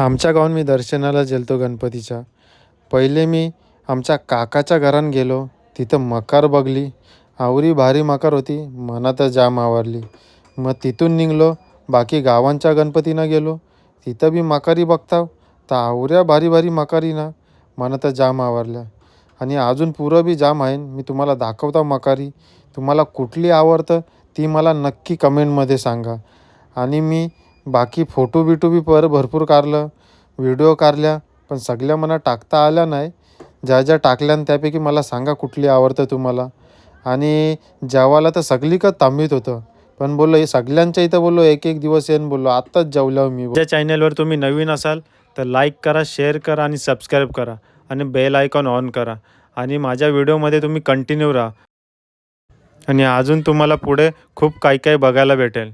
आमच्या गावात मी दर्शनाला गेलतो गणपतीच्या. पहिले मी आमच्या काकाच्या घरात गेलो. तिथं मकार बघली. आवरी भारी मकार होती. मला तर जाम आवडली. मग तिथून निघलो. बाकी गावांच्या गणपतीनं गेलो. तिथं बी मकारी बघताव तर आवऱ्या भारी भारी मकारी ना. मला तर जाम आवडल्या. आणि अजून पुरं बी जाम आहे. मी तुम्हाला दाखवतो मकारी. तुम्हाला कुठली आवडतं ती मला नक्की कमेंटमध्ये सांगा. आणि मी बाकी फोटो बिटो बी भरपूर काढलं, व्हिडिओ काढल्या, पण सगळ्या मला टाकता आल्या नाही. ज्या ज्या टाकल्या त्यापैकी मला सांगा कुठली आवडतं तुम्हाला. आणि जेवायला तर सगळीकडं थांबित होतं, पण बोललो हे सगळ्यांच्या इथं बोललो एक एक दिवस येईन बोललो. आत्ताच जेवल्यावर मी. ज्या चॅनलवर तुम्ही नवीन असाल तर लाईक करा, शेअर करा आणि सबस्क्राईब करा आणि बेल आयकॉन ऑन करा. आणि माझ्या व्हिडिओमध्ये तुम्ही कंटिन्यू राहा. आणि अजून तुम्हाला पुढे खूप काही काही बघायला भेटेल.